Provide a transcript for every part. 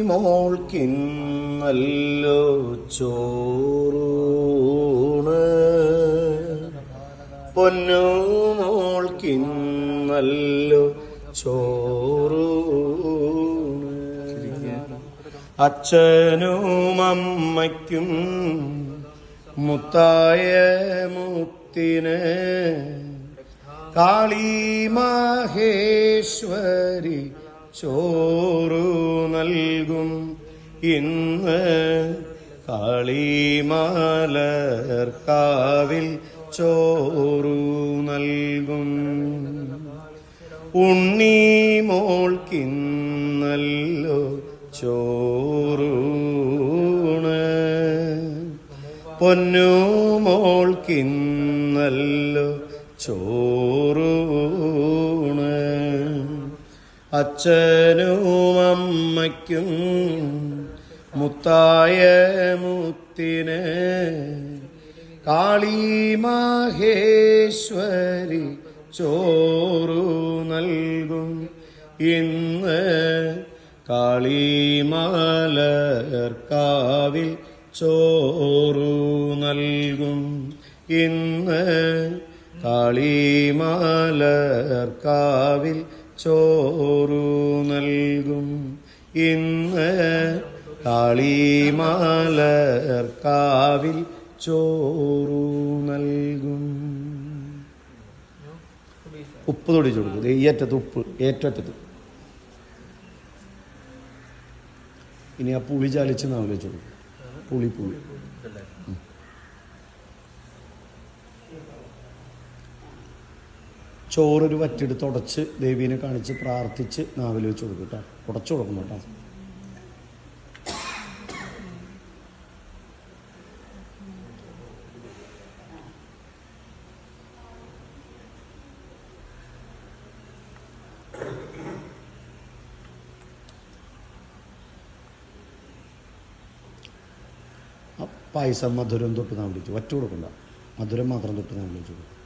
മോൾക്കിന്നല്ലോ ചോറൂണ്, പൊന്നു മോൾക്കിന്നല്ലോ ചോറൂണ്. അച്ഛനും അമ്മയ്ക്കും മുത്തായ മുത്തിന് കാളി മഹേശ്വരി ചോറു നൽകും ഇന്ന്. കാളിമലർക്കാവിൽ ചോറു നൽകും. ഉണ്ണി മോൾക്കിന്നല്ലോ ചോറൂണ്, പൊന്നു മോൾക്കിന്നല്ലോ ചോറൂണ്. അച്ഛനും അമ്മയ്ക്കും മുത്തായ മുത്തിന് കാളി മഹേശ്വരി ചോറു നൽകും ഇന്ന്. കാളിമലർക്കാവിൽ ചോറു നൽകും ഇന്ന്. കാളിമലർക്കാവിൽ ചോറു നൽകും ഇന്ന്. കാളിമലർക്കാവിൽ ചോറു നൽകും. ഉപ്പ് തൊടിച്ചു കൊടുക്കും. ഈ അറ്റത്ത് ഉപ്പ്, ഏറ്റവും അറ്റത്ത്. ഇനി ആ പുളി ചാലിച്ച് നാവിൽ വെച്ചു കൊടുക്കും. പുളി ചോറൊരു വറ്റെടുത്ത് ഉടച്ച് ദേവീനെ കാണിച്ച് പ്രാർത്ഥിച്ച് നാവിൽ വെച്ച് കൊടുക്കും കേട്ടോ. ഉടച്ചു കൊടുക്കണം കേട്ടോ. പായസം മധുരം തൊട്ട് നാം വിളിച്ചു. വറ്റ കൊടുക്കണ്ട, മധുരം മാത്രം തൊട്ട് നാം വിളിച്ചു കൊടുക്കും.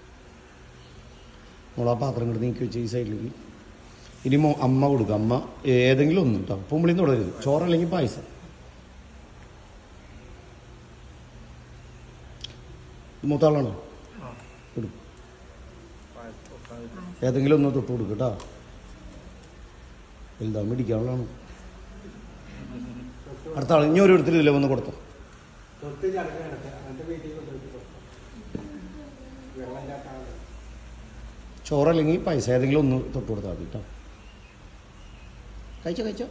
നമ്മൾ ആ പാത്രം കിടന്ന് നീക്കി വെച്ച് ഈ സൈഡിലേക്ക്. ഇനി അമ്മ കൊടുക്കുക. അമ്മ ഏതെങ്കിലും ഒന്നും കേട്ടോ. പുമ്പിളിന്ന് തുടരുത്. ചോറല്ലെങ്കിൽ പായസം. മൂത്താളാണോ? കൊടുക്കും. ഏതെങ്കിലും ഒന്ന് തൊട്ട് കൊടുക്കും കേട്ടോ. വലുതാകുമ്പോൾ ഇടിക്കാനുള്ളതാണ്. അടുത്ത ആൾ ഇനി ഓരോരുത്തരില്ല വന്ന് കൊടുത്തോ. ചോറല്ലെങ്കിൽ പൈസ ഏതെങ്കിലും ഒന്ന് തൊട്ട് കൊടുത്താൽ മതി കേട്ടോ. കഴിച്ചോ.